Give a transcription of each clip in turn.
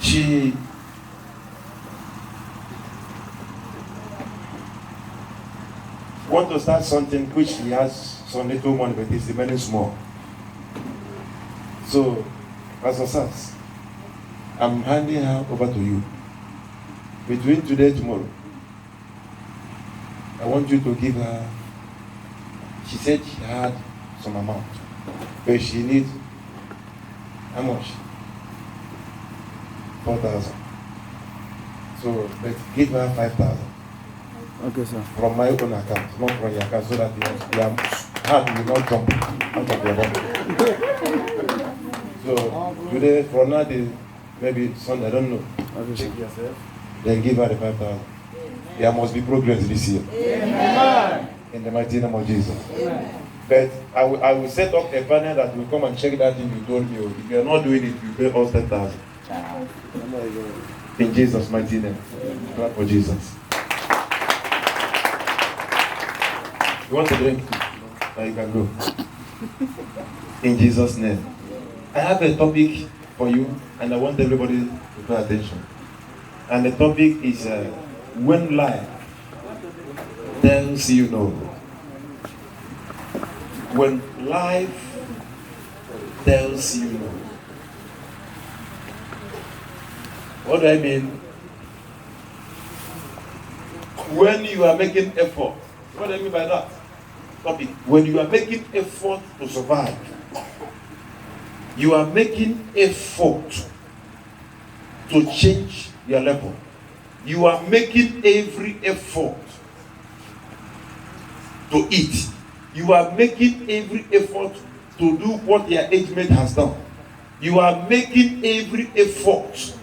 She want to start something which she has some little money, but it's remaining small. So, Pastor Sars, I'm handing her over to you. Between today and tomorrow, I want you to give her. She said she had some amount, but she needs how much? 4,000. So let's give her 5,000. Okay, sir. From my own account, not from your account, so that your heart will not jump out of your body. So today, from now, maybe Sunday, I don't know. Check yourself. Then give her the 5,000. There must be progress this year. Amen. In the mighty name of Jesus. Amen. But I will set up a panel that will come and check that thing you told me. If you are not doing it, you pay us 10,000. In Jesus' mighty name. Clap for Jesus. You want to drink? Now you can go. In Jesus' name. I have a topic for you, and I want everybody to pay attention. And the topic is when life tells you no. When life tells you no. What do I mean? When you are making effort. What do I mean by that? Topic. When you are making effort to survive, you are making effort to change your level. You are making every effort to eat. You are making every effort to do what your age mate has done. You are making every effort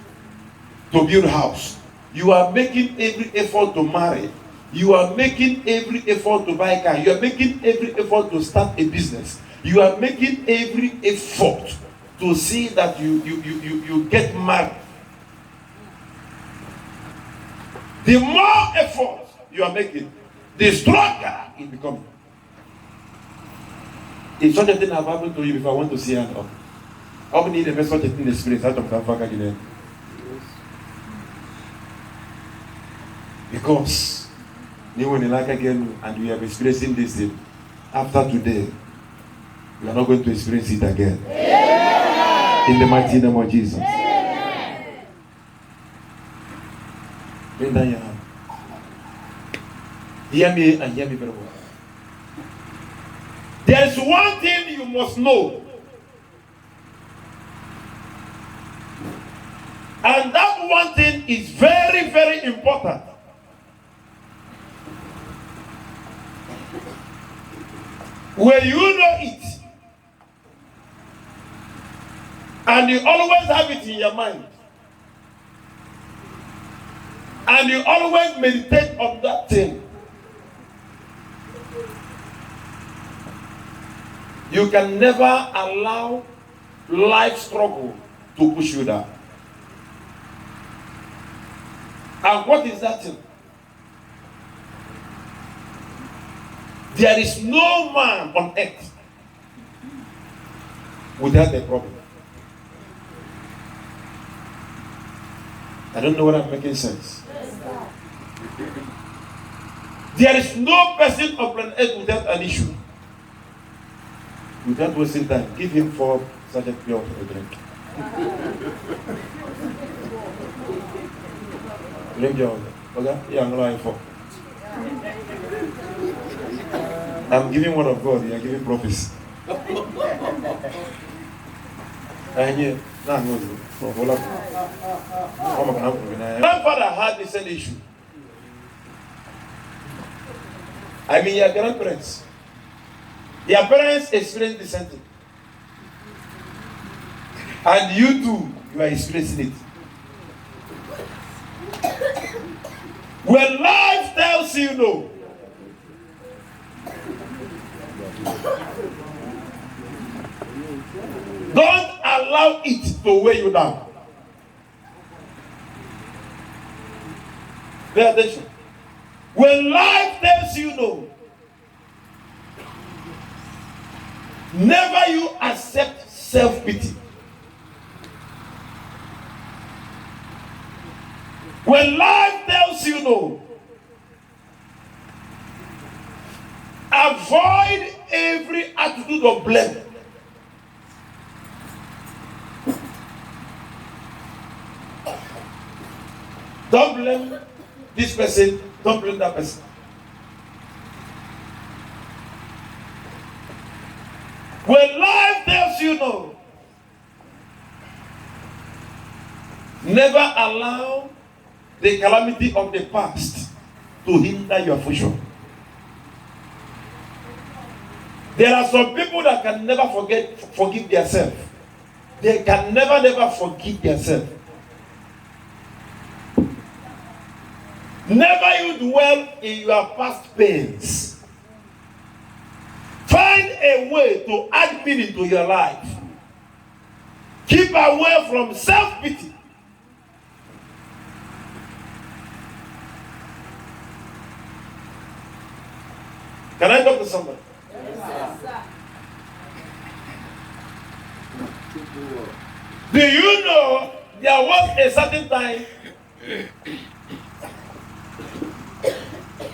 to build a house. You are making every effort to marry. You are making every effort to buy a car. You are making every effort to start a business. You are making every effort to see that you get married. The more effort you are making, the stronger it becomes. If such a thing have happened to you, if I want to see hand up, how many need such a thing in the spirit out of that fucker again? Because you will like again and we have experiencing this thing. After today, we are not going to experience it again. Amen. In the mighty name of Jesus. Amen. Bring down your hand. Hear me and hear me very well. There is one thing you must know. And that one thing is very, very important. When you know it, and you always have it in your mind, and you always meditate on that thing, you can never allow life struggle to push you down. And what is that thing? There is no man on earth without a problem. I don't know whether I'm making sense. There is no person on planet earth without an issue. Without wasting time, give him 4 sachets pure to drink. Drink your water. Okay? Yeah, I'm going for. I'm giving word of God, you're giving prophecy. Grandfather had the same issue. I mean, your grandparents. Their parents experienced the same thing. And you too, you are experiencing it. When life tells you no, don't allow it to weigh you down. Pay attention. When life tells you no, never you accept self-pity. When life tells you no, avoid every attitude of blame. Don't blame this person, don't blame that person. When life tells you no, never allow the calamity of the past to hinder your future. There are some people that can never forgive themselves. They can never forgive themselves. Never you dwell in your past pains. Find a way to add meaning to your life. Keep away from self-pity. Can I talk to somebody? Yes, sir. Do you know there was a certain time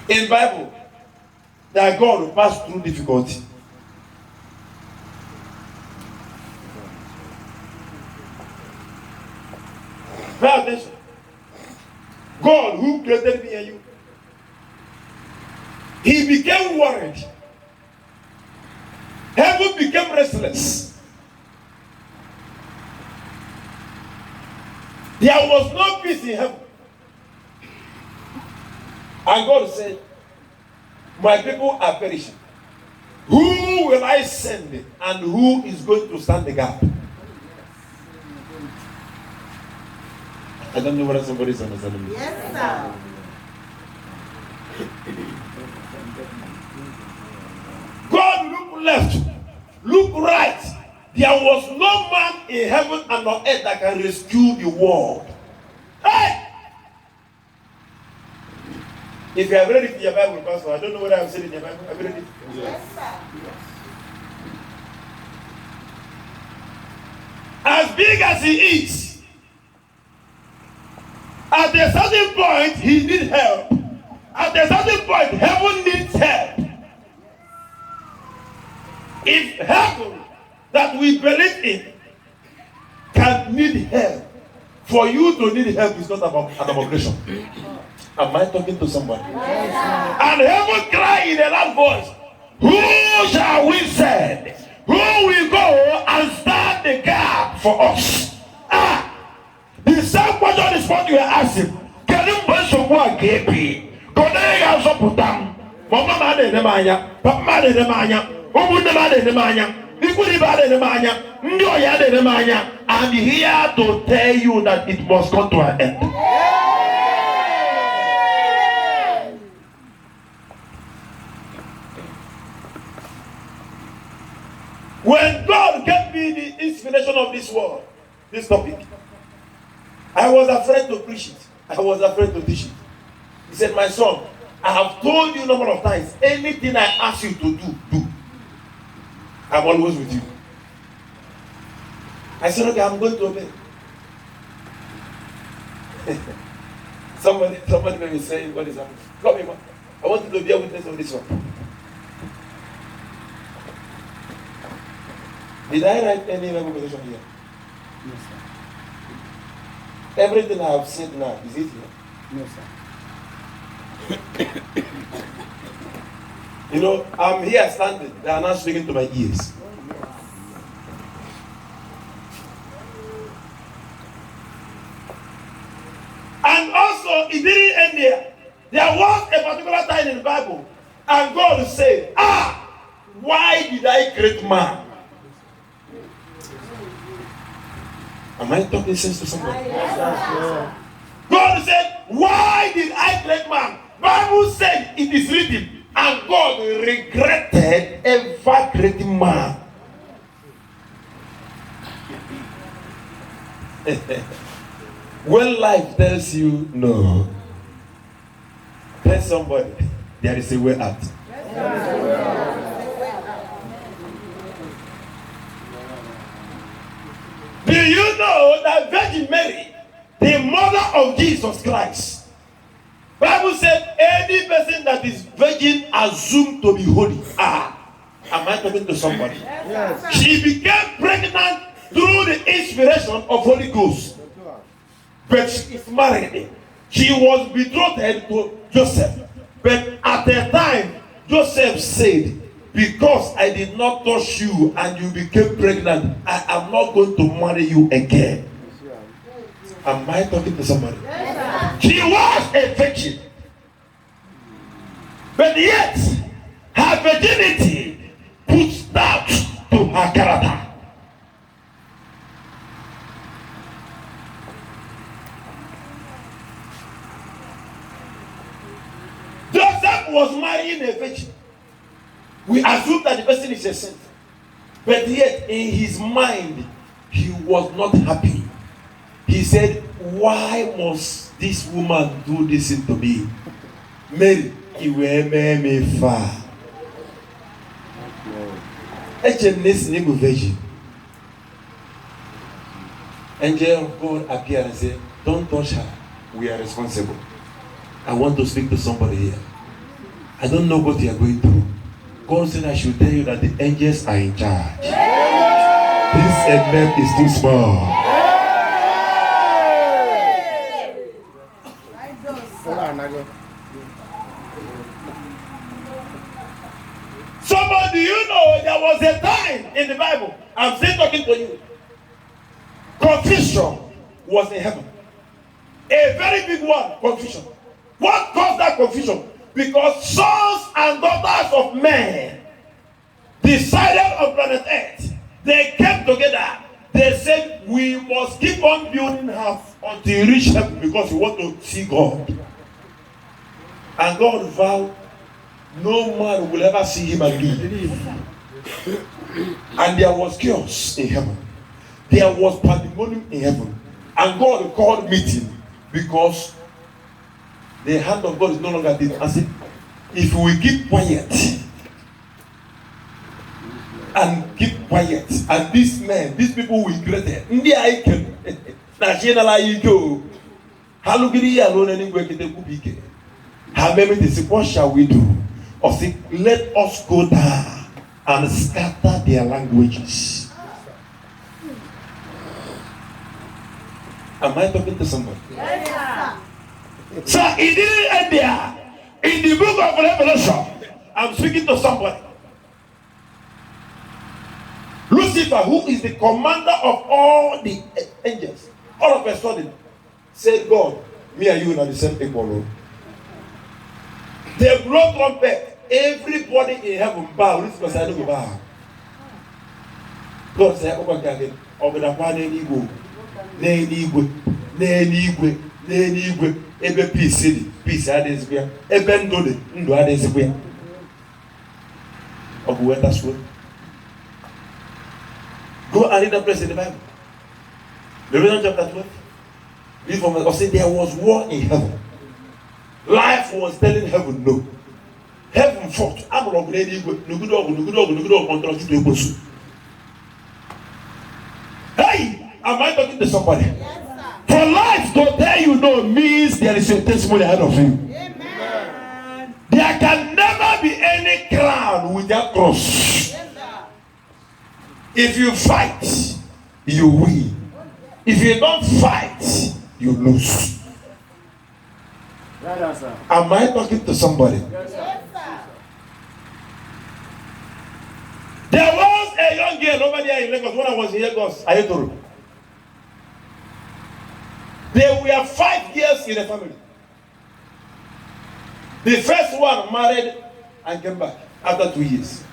in Bible that God passed through difficulty? Pay attention. God who created me and you, he became worried. Heaven became restless. There was no peace in heaven. And God said, my people are perishing. Who will I send and who is going to stand the gap? I don't know whether somebody is understanding me. Yes, sir. God look left, look right. There was no man in heaven and on earth that can rescue the world. Hey! If you have read it in your Bible, Pastor, I don't know what I've said in your Bible. Have you read it? Yes, sir. As big as he is, at a certain point, he needs help. At a certain point, heaven needs help. If heaven that we believe in can need help, for you to need help is not about an aggression. Am I talking to somebody? Yes. And heaven cry in a loud voice, who shall we send? Who will go and stand the gap for us? The same question is what you are asking. Can you put someone KP? Kodega Soputam, Mama de Maya, Papa de Maya, Ubu de Maya, Ikuri de Maya, Ndoya de Maya. I'm here to tell you that it must come to an end. When God gave me the inspiration of this word, this topic, I was afraid to preach it. I was afraid to teach it. He said, my son, I have told you a number of times, anything I ask you to do, do. I'm always with you. I said, okay, I'm going to obey. somebody may be saying, what is happening? Come here, man. I want you to be a witness of this one. Did I write any revelation here? No, sir. Everything I have said now, is it here? No, sir. You know, I'm here standing. They are now speaking to my ears. And also, it didn't end there. There was a particular time in the Bible, and God said, why did I create man? Am I talking sense to somebody? Yes. God said, why did I create man? Bible said it is written, and God regretted ever creating man. When life tells you no, tell somebody there is a way out. Do you know that Virgin Mary the mother of Jesus Christ. Bible said any person that is virgin assumed to be holy. Am I talking to somebody? Yes. She became pregnant through the inspiration of Holy Ghost. But she is married. She was betrothed to Joseph. But at the time, Joseph said, because I did not touch you and you became pregnant, I am not going to marry you again. Am I talking to somebody? Yes, she was a virgin. But yet, her virginity puts doubt to her character. Joseph was marrying a virgin. We assume that the person is a saint. But yet, in his mind, he was not happy. He said, why must this woman do this to me? Mary, you made me far. Virgin. Angel of God appeared and said, don't touch her. We are responsible. I want to speak to somebody here. I don't know what you are going through. God said I should tell you that the angels are in charge. This segment is too small. Somebody, you know, there was a time in the Bible, I'm still talking to you. Confusion was in heaven. A very big one, confusion. What caused that confusion? Because sons and daughters of men decided on planet Earth. They came together. They said, we must keep on building house until we reach heaven because we want to see God. And God vowed, no man will ever see him again. And there was chaos in heaven. There was pandemonium in heaven. And God called meeting because the hand of God is no longer there. I said, if we keep quiet and keep quiet, and these men, these people we created, what shall we do? Or say, let us go down and scatter their languages. Am I talking to somebody? Yes, sir. So it didn't end there. In the book of Revelation, I'm speaking to somebody. Lucifer, who is the commander of all the angels, all of a sudden said, God, me and you are the same people. They blow trumpet. Everybody in heaven bow. Lucifer said, don't bow. God said, over again. Over the one in Igwe. Ebe peace adesibia. Ebe ndo adesibia. Obuweta swo. Go and read that place in the Bible. Revelation chapter 12. Read from it. Say there was war in heaven. Life was telling heaven no. Heaven fought. Hey, am I talking to somebody? Yes, for life to tell you no means there is a testimony ahead of you. Amen. There can never be any crown without cross. Yes, if you fight, you win. If you don't fight, you lose. Right, sir. Am I talking to somebody? Yes, sir. There was a young girl over there in Lagos when I was in Lagos, Ayetoro. There were 5 years in the family. The first one married and came back after 2 years.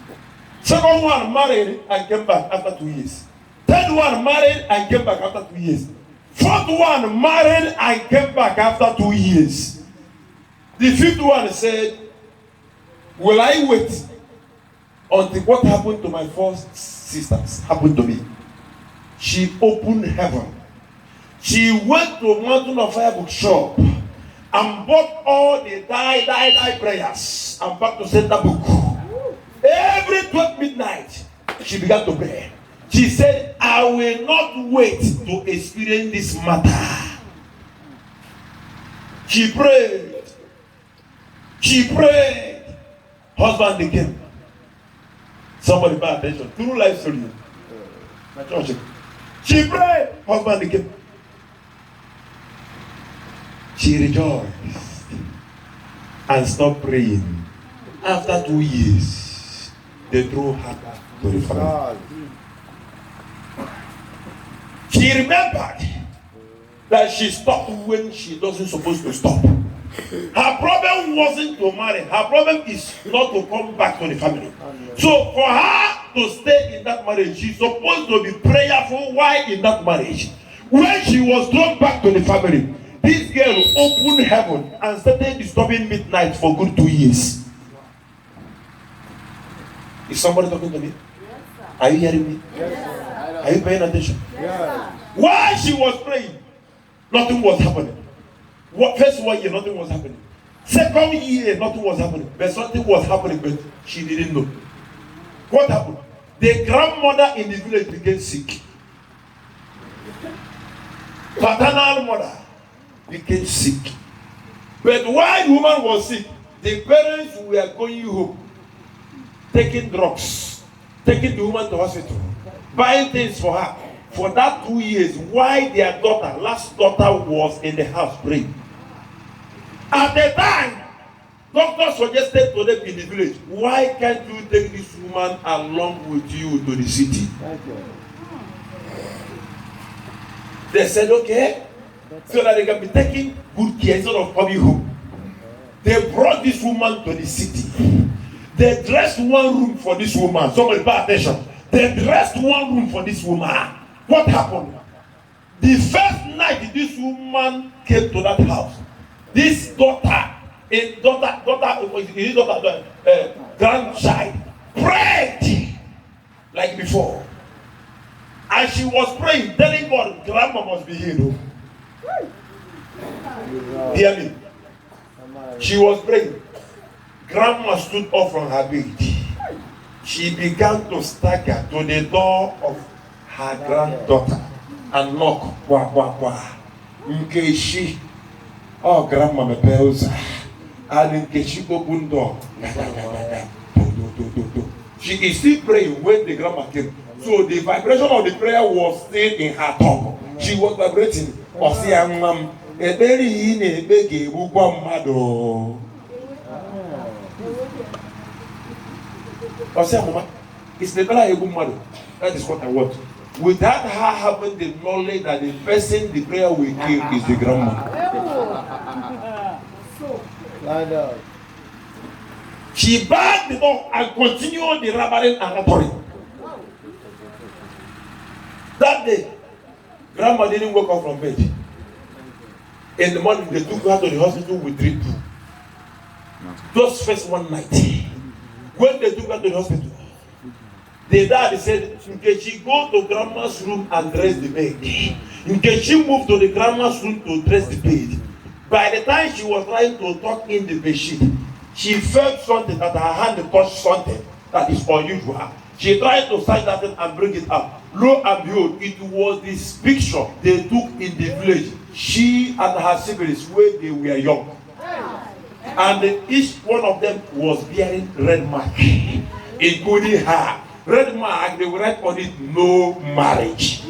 Second one married and came back after 2 years. Third one married and came back after 2 years. Fourth one married and came back after 2 years. The fifth one said, will I wait until what happened to my first sisters happened to me? She opened heaven. She went to Mountain of Fire bookshop and bought all the die prayers and back to send the book. Every 12 midnight, she began to pray. She said, I will not wait to experience this matter She prayed. She prayed. Husband came. Somebody pay attention. True life story. My church. She prayed. Husband came. She rejoiced and stopped praying. After 2 years, they threw her back to the family. She remembered that she stopped when she wasn't supposed to stop. Her problem wasn't to marry. Her problem is not to come back to the family. So for her to stay in that marriage, she's supposed to be prayerful while in that marriage. When she was drawn back to the family, this girl opened heaven and started disturbing midnight for good 2 years. Is somebody talking to me? Yes, sir. Are you hearing me? Yes, sir. Are you paying attention? Yes. While she was praying, nothing was happening. First 1 year, nothing was happening. Second year, nothing was happening. But something was happening, but she didn't know. What happened? The grandmother in the village became sick. Paternal mother became sick. But while the woman was sick, the parents were going home, taking drugs, taking the woman to hospital, buying things for her. For that 2 years, while their daughter, last daughter, was in the house praying. At the time, doctor suggested to them in the village, why can't you take this woman along with you to the city? They said, okay, so that they can be taking good care instead of coming home. They brought this woman to the city. They dressed one room for this woman. Somebody pay attention. They dressed one room for this woman. What happened? The first night this woman came to that house, this grandchild prayed like before. As she was praying, telling God, grandma must be healed. Hear me. She was praying. Grandma stood up from her bed. She began to stagger to the door of her granddaughter and knock. Wah, wah, wah. Nkechi. Oh, grandma me bells. And Nkechi opened door. She is still praying when the grandma came. So the vibration of the prayer was still in her tongue. She was vibrating. Osiamam. Eberi ine ebege bugwa mmado. Osiamama. It's the better able mother. That is what I want. Without her having the knowledge that the person the prayer will kill is the grandma. She barred the door and continued the rabbling and rapping. That day, grandma didn't wake up from bed. In the morning, they took her to the hospital with drip. Just first one night. When they took her to the hospital, the dad said, Nkechi, go to grandma's room and dress the bed. Nkechi moved to the grandma's room to dress the bed. By the time she was trying to tuck in the bedsheet, she felt something that her hand touched something that is unusual. She tried to sign that and bring it up. Lo and behold, it was this picture they took in the village. She and her siblings when they were young. And each one of them was bearing red mark, including her. Red mark, they will write on it, no marriage.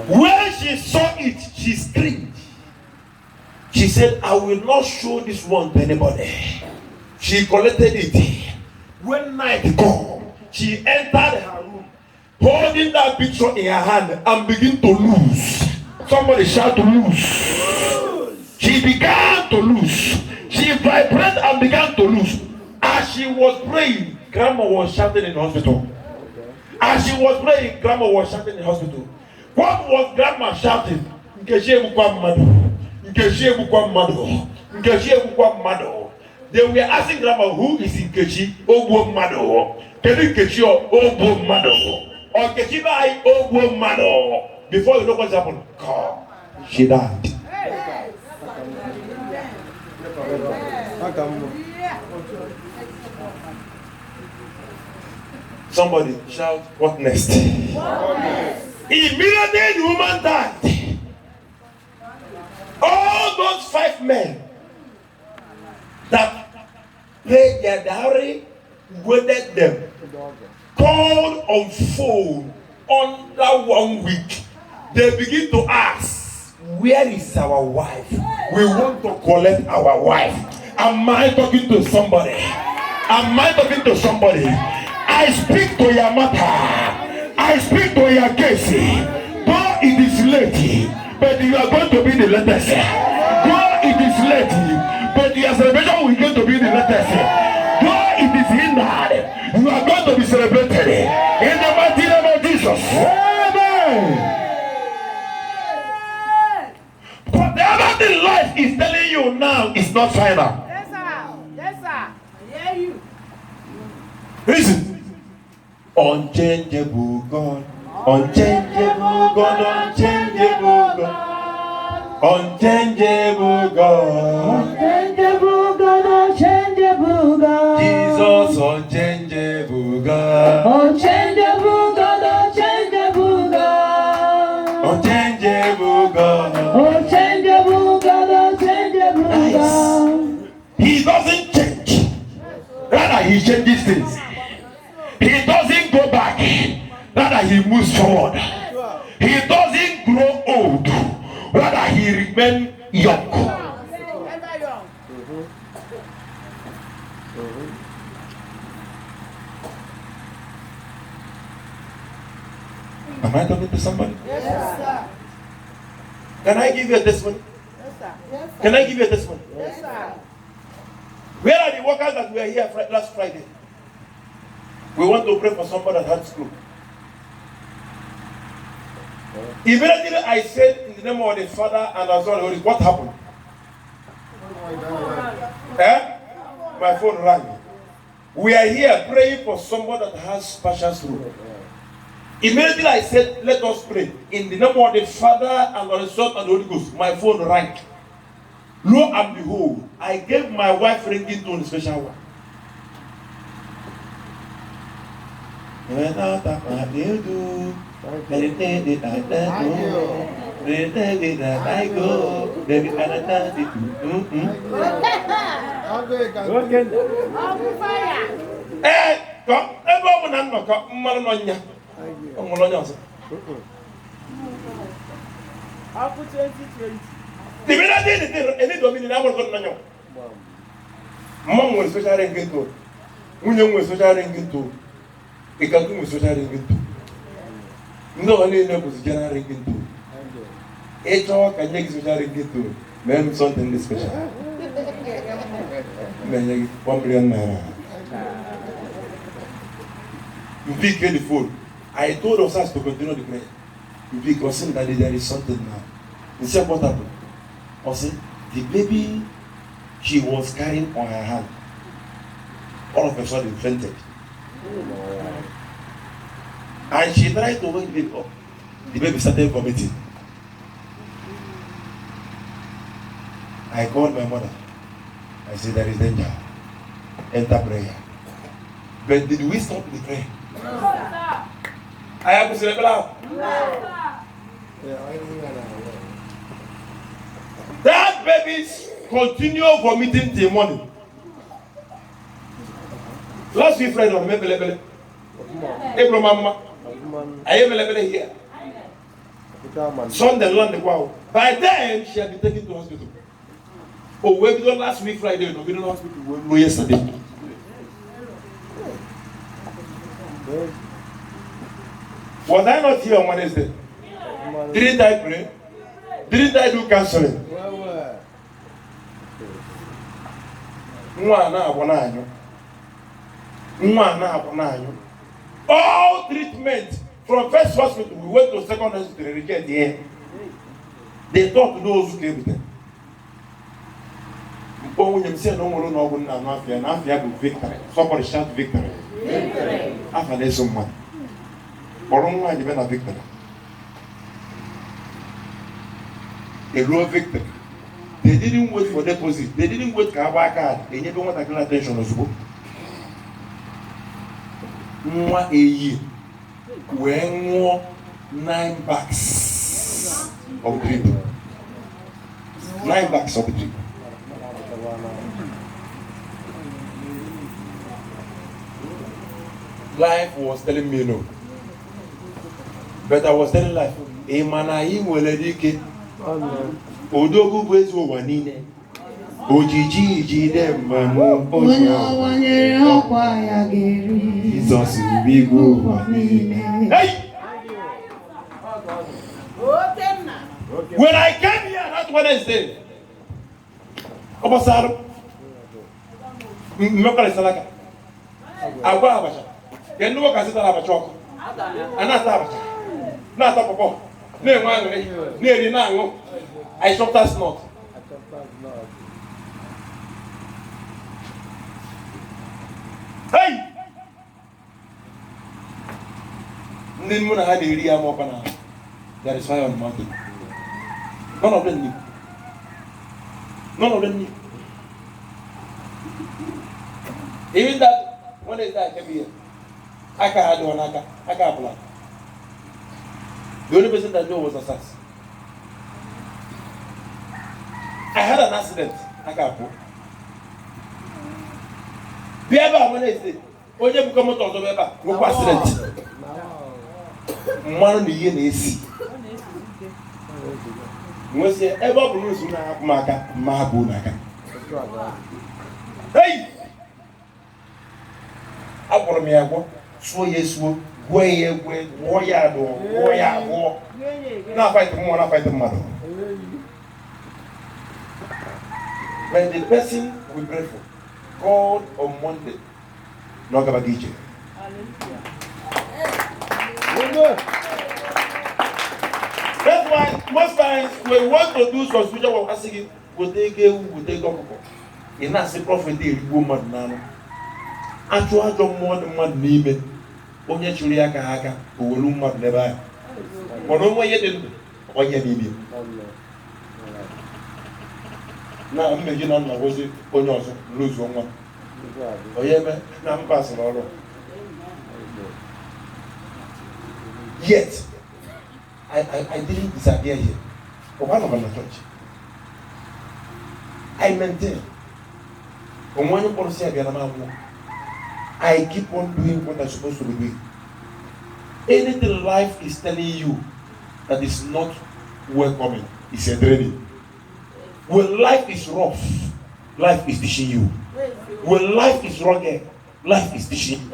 When she saw it, she screamed. She said, I will not show this one to anybody. She collected it. When night came, she entered her room, holding that picture in her hand and began to lose. Somebody shout to lose. She began to lose. She vibrated and began to lose. As she was praying, grandma was shouting in the hospital. As she was praying, grandma was shouting in the hospital. What was grandma shouting? They were asking grandma, who is Nkechi? Ogbo Mado. Kedu Nkechi Ogbo Mado? Or Nkechi by Ogbo Mado? Before you know what's happened, God, she died. Somebody shout, what next? What next? Immediately the woman died. All those 5 men that paid their dowry, wedded them, called on phone under 1 week. They begin to ask, where is our wife? We want to collect our wife. Am I talking to somebody? Am I talking to somebody? I speak to your matter. I speak to your case. Though it is late, but you are going to be the latest. Though it is late, but your celebration will going to be the latest. Though it is hindered, you are going to be celebrated in the mighty name of Jesus. Amen. Whatever the life is telling you now is not final. Yes, sir. Yes, sir. I hear you. Listen. Unchangeable God. Unchangeable God. Unchangeable God. Unchangeable God. Unchangeable God, unchangeable God. Jesus, unchangeable God. Unchangeable God, unchangeable God. Unchangeable God. Unchangeable God, unchangeable God. He doesn't change. Rather, he changes things. He doesn't go back. Rather, he moves forward. He doesn't grow old. Rather, he remains young. Ever young. Am I talking to somebody? Yes, sir. Can I give you a testimony? Yes, sir. Yes, sir. Can I give you a testimony? Yes, sir. Where are the workers that were here last Friday? We want to pray for somebody that had stroke. Immediately I said in the name of the Father and of the Holy Spirit, what happened? My phone rang. We are here praying for someone that has partial stroke. Immediately I said, let us pray. In the name of the Father and of the Son and the Holy Ghost, my phone rang. Lo and behold, I gave my wife ringing tone, special one. I go, baby, the minute any dominion, I was going to know. Mom was special ringing tone. William was special ringing tone. It can do with special ringing tone. No one was general ringing tone. A talk and make special ringing tone. Man, something special. Man, 1 billion naira. You pick the phone. I told us to continue the prayer. You pick us that there is something now. You see what happened? Also, the baby she was carrying on her hand, all of a sudden fainted. And she tried to wake the baby up. The baby started vomiting. I called my mother. I said, there is danger. Enter prayer. But did we stop the prayer? I have to say that babies continue vomiting till morning. Last week Friday, remember April mama. I am here. Sunday, London, wow. By then, she had been taken to hospital. Oh, we did last week Friday, no, we did hospital. We yesterday. Was I not here on Wednesday? Didn't I pray? Didn't I do counseling? All treatment from first hospital, we went to second hospital and reject the end. They talk to those who came with them. Somebody shout victory. Victory. After there's someone. Victory. A real victory. They didn't wait for deposit. They didn't wait for our card. They never want to get attention as well. More a year. When more 9 bags. bags of drink. 9 bags of drink. Life was telling me no. But I was telling life, Emanayi Weledike. Odogu Gwezu Wanine. Ojiji Jide Mamu Onye ọkwa ya ga-eri. Jesus Bigo Wanine. Hey! When I came here last Wednesday, Obasaru, Mokale Salaka, Agua Abacha, Kenu Kasita Abachok, Anata Abacha, Nata Popo, Ne Mangre, Ne Nango, I shot us not. Hey! Nimuna had a real mopana. There is fire on the mountain. None of them knew. None of them knew. Even that, when they died, came here. I can't do one, I can't apply. The only person that knew was Assas. I had an accident. I can't apply. Biaba, when they say, when you become a total member, no accident. Man, the year is. Once you ever produce Maka, Mahabunaka. Hey! I want me a walk, so yes, way, warrior, war. Now fight the more, I fight the mother. When the person we pray for called on Monday, not Gabagije. That's why most times when we want to do some spiritual work, asking will take up. In that same prophet, the woman now. Actually, don't more than one name. Only Chuliaka Haka, who will loom up never. But no more yet, or yet, now I'm making on my was it, or not lose one. Oh, yeah, I'm passing all. Yet, I didn't disappear here. For one of the church. I maintain. From one policy I keep on doing what I'm supposed to be doing. Anything life is telling you that is not welcoming, it's a training. When life is rough, life is teaching you. When life is rugged, life is teaching you.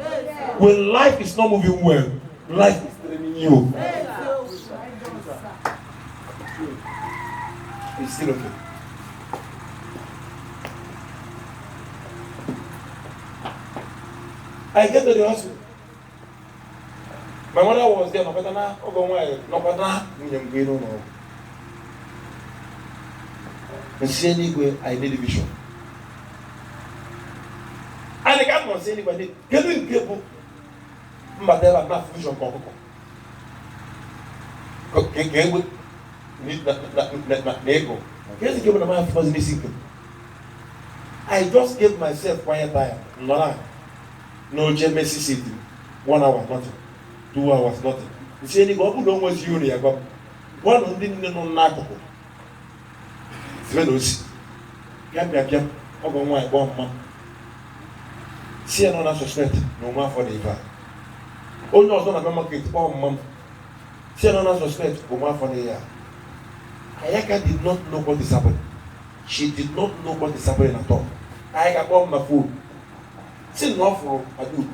When life is not moving well, life is training you. It's still okay. I get to the hospital. My mother was there, no better now, no better now, no. And see anyway, I need a vision. And I can't say anybody, can you give up? But there are not vision. Okay, we need that ego. Here's the given of my first missing. I just gave myself quiet time. No Messi City. 1 hour, nothing. 2 hours, nothing. You see, any God who don't want you, one on the no. Veloci. Yam, over one month. See, I don't suspect no more for the event. Only was not a market 1 month. See, I don't suspect no more for the year. Ayaka did not know what is happening. She did not know what is happening at all. Ayaka bought my food. See, no for a do.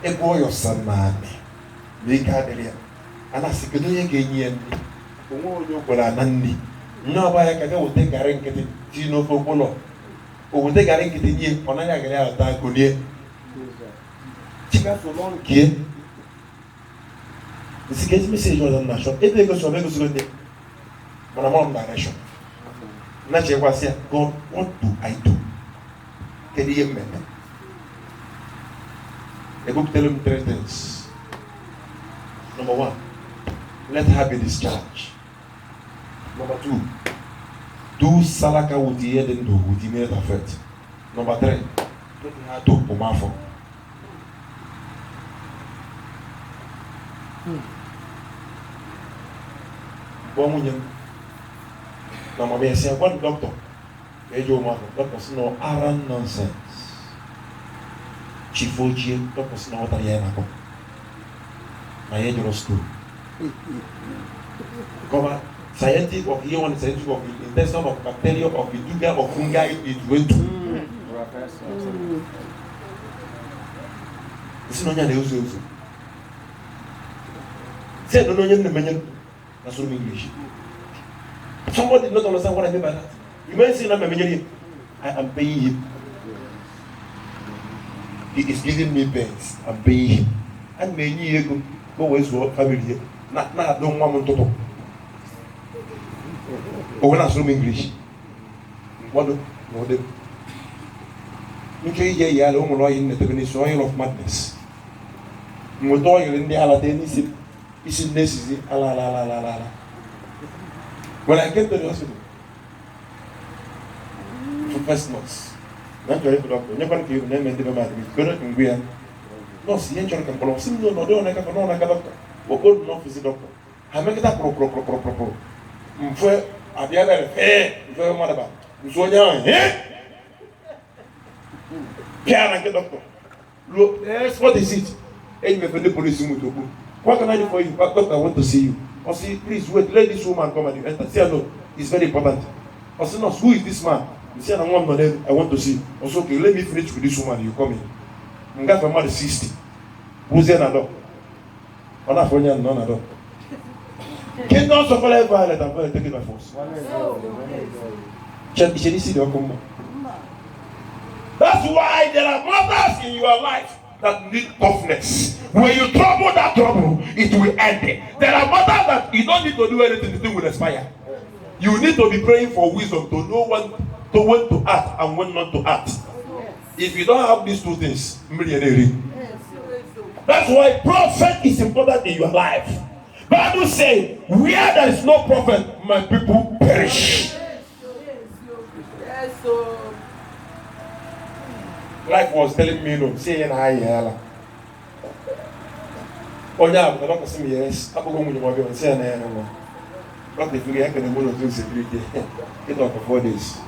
A boy of some man. Make her there. And I said, "Can you get in? You put a nanny. No, but I can go take a ring at it. You know, for Polo. Or take a ring at it. On I get out that good year. Chica for long kid. This gets message was on national. If they go to Vegas, but I'm on direction. Nature was here. God, what do I do? Can you hear me? The book tells him 3 things. Number 1, let her be discharged. Number 2, do salaka with the head and do with the immediate effect. Number 3, let her do pomafo. Bon, no, mommy, I say, what doctor? Doctor said, no, aran nonsense. Chifoji, doctor said, no, what are you going to do? My age was school. Cover scientific of here, one scientific of the intestine of bacteria, of the tuga, of fungi, it went to. This is not your news. Say, no, no, no, that's all English. Somebody did not understand what I mean by that. You may say, I am paying him. He is giving me pains. I'm paying him. And many years ago, go with your family. Not don't want to talk. But when I speak English, what do you hear? You are in the soil of madness. You are in the Aladdin. It's necessary. When I came to the hospital for first months, not to the doctor, never give them and the matter. Good and we are no see any kind of problem. No, don't like a doctor. Or good enough is the doctor. I make that pro. For at the other, very mad about. So young, Can I doctor? Look, yes, what is it? And you the police room to go. What can I do for you? Doctor, I want to see you. I say, please wait, let this woman come and you enter. Say, no, it's very important. I say, no, who is this man? He said, I want to see. I say, okay, let me finish with this woman. You come in. I'm going to 60. Who's there now? I'm not for you, none at all. Kingdoms of all violent, I'm going to take it by force. That's why there are mothers in your life that need toughness. When you trouble that trouble, it will end. There are mothers that you don't need to do anything, the thing will expire. You need to be praying for wisdom to know when to act and when not to act. If you don't have these two things, that's why prophet is important in your life. Bible says, where there is no prophet, my people perish. Life was telling me, no, saying I oh yeah, but the doctor said yes. I'm going to go and say no. Not if we can go to security. It took 4 days.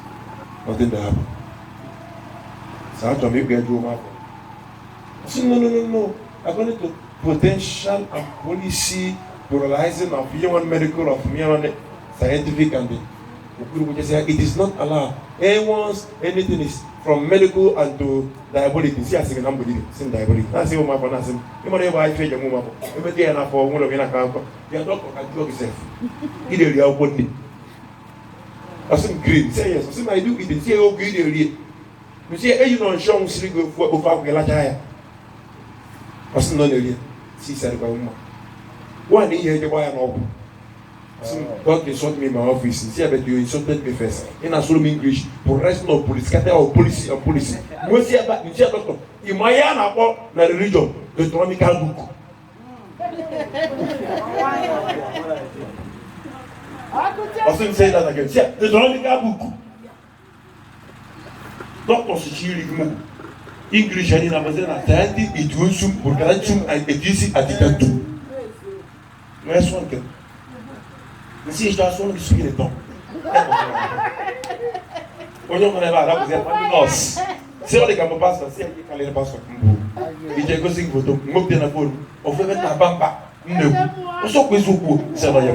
Nothing to happen. So I had to make a do my. I said no. According to potential and policy pluralizing of human medical, of human scientific and it is not allowed. Anything is from medical and to diabolic. See, I say I'm same diabolic. I say my partner say, you might buy trade your mama. Every day and for one of your account. Your doctor can do yourself. It is your body. I say green. Say yes. I say I do it. Say oh green area. You say you know show me go for over the lajaya. I say no area. See say the woman. One year the boy no. God insulted me in my office. He said, but you insulted me first. In a sort of English, progression of police, scatter of policy of policy. You see about you see doctor. In my about the religion, the economical book. I shouldn't say that again. See, the economical book. Doctor Sichiri English and in Amazon attending it will soon production and education attitude to. Next one can. Si je dois souvent discuter les temps. Aujourd'hui, on est là, vous êtes en noce. C'est vrai qu'on passe, c'est qui quand il passe comme vous. Il dit que c'est que vous montez dans la foule. On fait mettre la bamba. On s'en fait beaucoup, c'est vrai.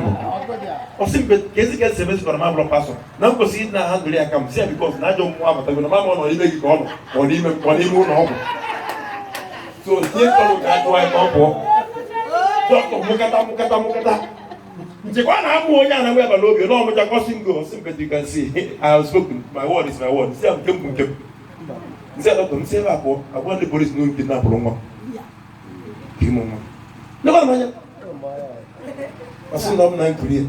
On s'y met, qu'est-ce qu'elle se met sur le membre passant. Non, parce qu'il n'a rien de l'air comme ça, because n'a jamais moi, parce que normalement on dit qu'il comme, on dit même qu'on est mon nom. So, si on le garde, on est en bon. Donc, mukata. You can see, I have spoken. My word is my word. Say I'm Say I want the police knowing kidnap Longo. No, I said, I'm not clear.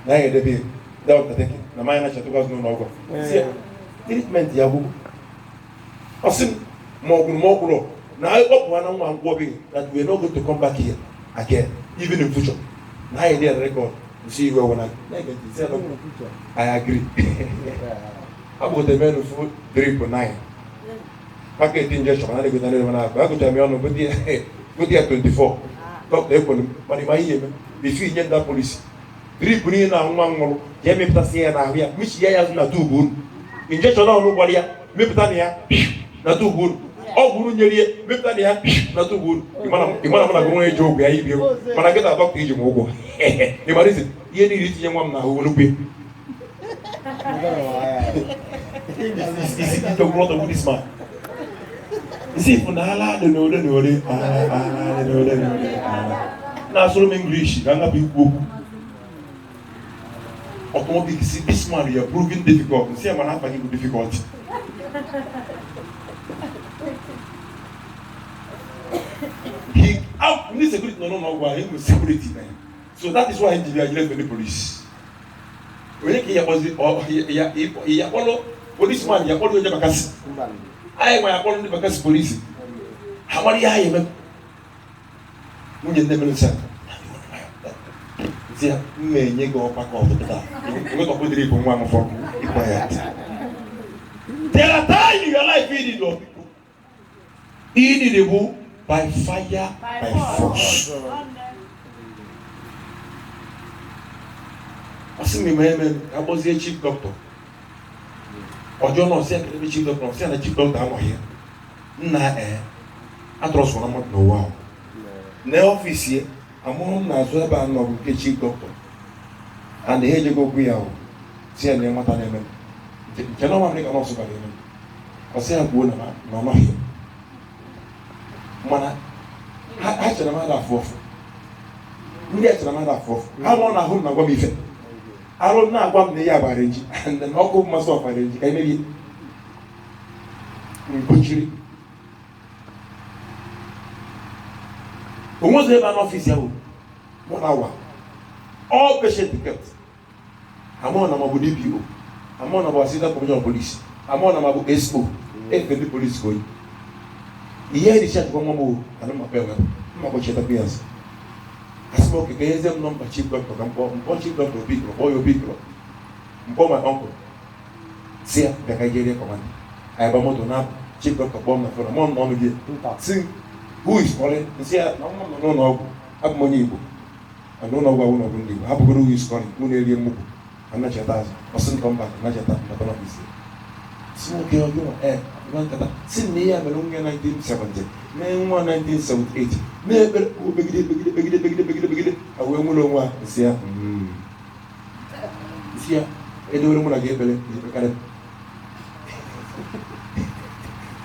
Now you're the big. That was the thing. The man I took us no longer. Treatment, Yabu. I said, more. Now I got one working that we're not going to come back here again, even in future. Now I did a record. You see where when I agree. How about the men who 3.9? Packet injection, I go to tell me on good year 24. Talk to them, but if I hear me, if you get that police, drip ni na nwa nwụrụ ya emepụtasị ya n'ahụ ya michi ya azụ na tubu unu injection ọhụrụ gwara ya mepụta na ya na tubu unu ọ bụrụ nyere ya mepụta na ya na tubu unu ịmana mụ na gụnwe eji ogwe ya ibi ego mana nkịta dọkịta iji m ụgwọ ịmara isi ihe niile itinye nwa m n'ahụ onugbe isi to grow up this man isi funala de no na solo English ganga bi ku automatic see this man you are proving difficult see man have any difficulty he out this security no why he was security man so that is why he left the police when he was he follow policeman ya follow your bakasi ai ma follow the bakasi police hamari ya yeme munye ndemele sa zia menye go pa ko to ta we ko podri ko nwa mo fo quiet there are times in your life you need of people inedible by fire by force asimi meme abozie chief doctor ọjọ́ náà sí ẹ̀kẹ́lẹ́ bí chief doctor sí ẹ̀nà chief doctor àmọ̀ yẹn nna atọrọsọ na mmadụ n'ụwa ahụ na ọfịs ya amụrụ m n'azụ ebe a nọ bụ nke chief doctor a na ihe ejego okwu ya ahụ si ya na nwata na-eme nke na ọma ka nọọsụ bara eme ọsị ya kwuo na ọ maghị mana ha chere mmadụ afụ ọfụ ndị a chere mmadụ afụ ọfụ ha nọ n'ahụ na agwa m ife arụ na-agwa m na ya agbara nji na ọkụ mmasị ọgbara nji ka emerie mkpochiri onwezi ebe a n'ọfịs ya bụ mụ na awa all patient kept amụọ na mabụ DPO amụọ na mabụ assistant commissioner of police amụọ na mabụ expo efe ndị polisi koyi ihe dị chat gwa nwa m anụ mapa ewe mmakpọ chetakwa ya asị m oke ka ezie m nọmba chief doctor ka mkpọ chief doctor obikro kpọọ ya obikro mkpọ my uncle si ya bịa ka ijere kọmanda anyị ba moto na chief doctor kpọọ m na fọrọ mọ n'ọnụ gị si who is calling nsị ya na nwa m nọ n'ụlọ ọgwụ abụ m onye Igbo na ụlọ ọgwụ ụlọ ọgwụ ndị Igbo hapụgoro who is calling mụ na-erie mmụkwu anachata azụ ọsị ntọ mba anachata mbata n'ọfịs si nwoke ọjọọ nwa nkata si na ihe a mere nwa 1970 mee nwa 1978 na-ekpere begide a wee nwere onwe a nsị ya edewere mụ na gị ekpere ikpekarị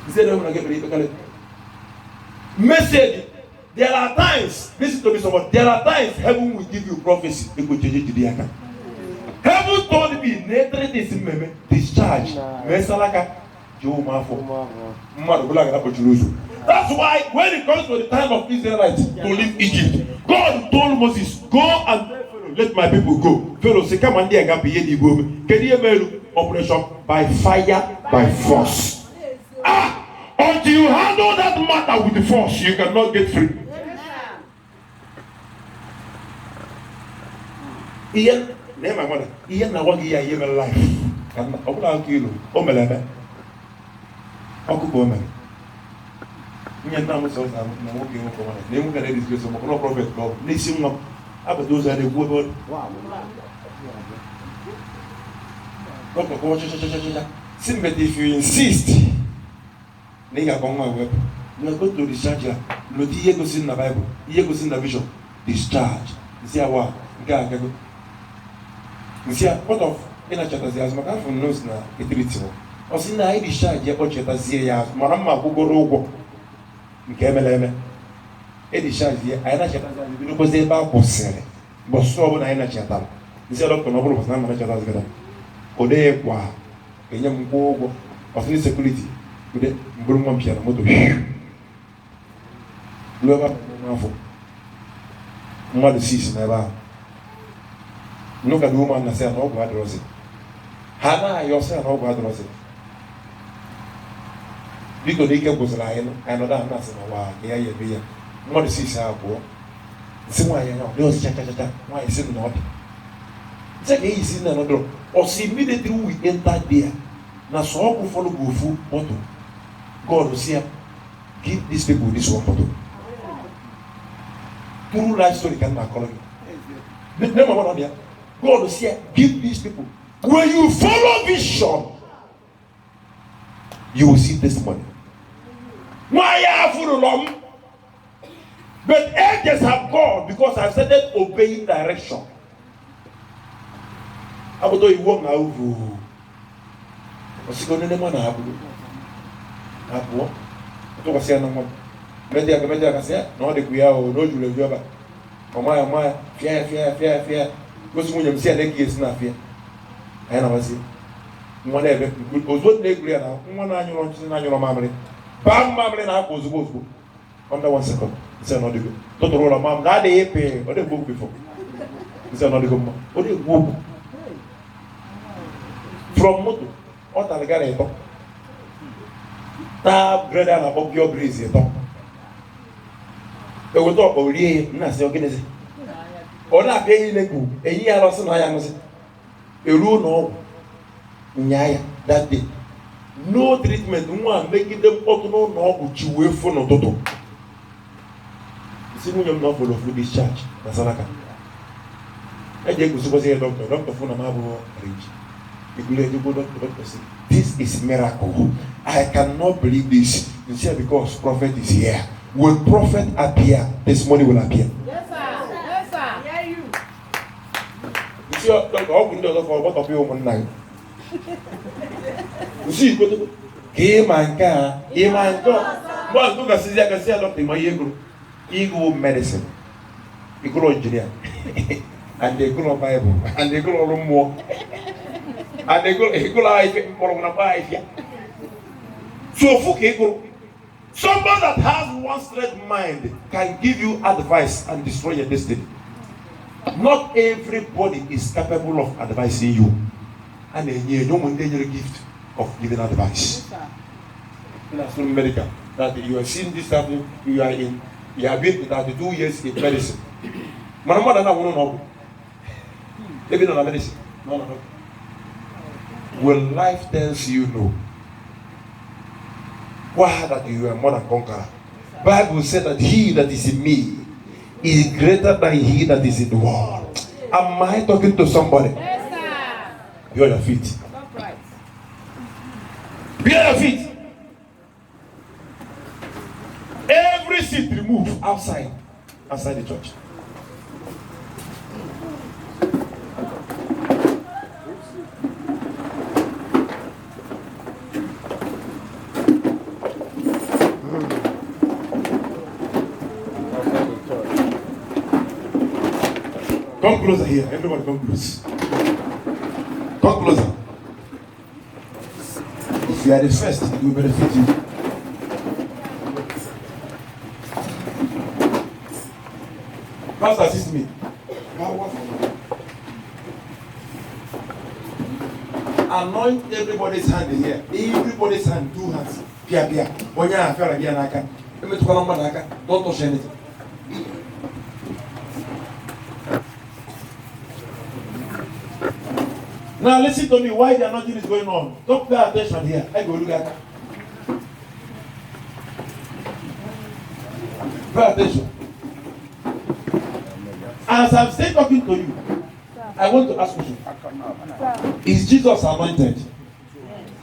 nsị edewere mụ na gị ekpere ikpekarị message there are times listen to me someone there are times heaven will give you prophecy heaven told me na 3 days mmemme discharge mee salaka that's why when it comes to the time of Israelites to leave Egypt, God told Moses, go and let my people go. Pharaoh said, come and get operation by fire, by force. Until you handle that matter with the force, you cannot get free. Ian, name my mother. Ian, I want to hear my life. I'm not kill you. Ọkụkọ mere nye nna m sọ na nwoke nwoke nwere na enwe gara disgrace ọmụkọ na prọfet ka ọ n'isi nwa m abata ụzọ a na-ekwu ebe ọkụkọ chachachachacha si mbete if you insist na ị ga-akọ nwa wepụ na go to discharge ya lụta ihe gosi na Bible ihe gosi na vision discharge nsị awa nke a agago nsị a part of ịnachatazi azụ maka afọ nnos na etiriti ọ sị na anyị discharge ya kpọchetazie ya azụ mara mma akwụgoro ụgwọ nke emere eme edischarge ya anyị nachatazi azụ bido kpozi ebe a kwụsịrị mbọsụ ọbụla anyị nachatara nsị dọkịta na ọ bụrụ bọsị na mma nachatazi gada ode ya kwa enye m kwụọ ụgwọ ọsịrị sekuriti ude mbụrụ nwa mpịa na moto ruo ebe afọ mmadụ 6 n'ebe ahụ nnụka dị ụmụ na sị ya na ọgwụ adịrọzi ha na-ayọ sị ya na ọgwụ adịrọzi biko na ike gwụsịrị anyị nọdụ ahụ na-asị na ụwa ka ya ya ebe ya mmadụ 6 ahụ pụọ nsị nwaanyị anya ọdị ọsị chachachacha nwaanyị sị na ọ dị nsị ka eyi si na nọdụrụ ọsị immediately we enter there na sọ ọkụ ụfọdụ bụ ofu bọtụ God sị ya give these people this one bottle true life story ka m na-akọrọ gị nne ma nọ ya God will say, give these people. When you follow vision, you will see this money. Why are you long? But angels have gone because I started obeying direction. I will do you walk now. What's going on in the Abu? I was saying, no more. Maybe I can say, no, the Guia or no, you will ever. Oh, my, fear. Because when you see a leg is not fear. And I was saying, whatever, because what they clear now, one annual memory. Bam, mamma, and I was both. Under 1 second. It's another good. Don't roll a mom, not the pay, or the book before. It's another good. What do you walk? From Moto, what are the guy? Tab, bread, and above your breeze. They will talk over here, Nancy organization. Or not paying the good, a year or so. I am a rule no. Nyaya, that day. No treatment, one making them auto no, which you will for no toto. See, when you're not full of discharge, that's all I can. I just was a doctor for a marble reach. You go doctor say, this is miracle. I cannot believe this. You see, because prophet is here. When prophet appear, this money will appear. Yes, sir. Yes, sir. Yeah, you. You see, how can you for what of you one night? You see, go to game and car, game and go. One look at Caesar, I can see a doctor in my ego medicine. You grow engineer. And they grow Bible. And they grow more. And they go life for one of so somebody that has one straight mind can give you advice and destroy your destiny. Not everybody is capable of advising you. And then you don't need a gift of giving advice. That's not medical. That you are seeing this happening, you have been 32 years in medicine. My mother now won't know. Maybe not medicine. No. When life tells you no, why that you are more than conqueror? Bible said that he that is in me is greater than he that is in the world. Am I talking to somebody? Yes, sir. Be on your feet. That's right. Be on your feet. Every seat remove outside the church. Come closer here. Everybody come close. Come closer. If you are the first, it will benefit you. Pastor, assist me. Anoint everybody's hand in here. Everybody's hand, 2 hands. Pia. When you are fair, you are don't touch anything. Now listen to me. Why the anointing is going on? Don't pay attention here. I go look at. Pay attention. As I'm still talking to you, I want to ask you: is Jesus anointed?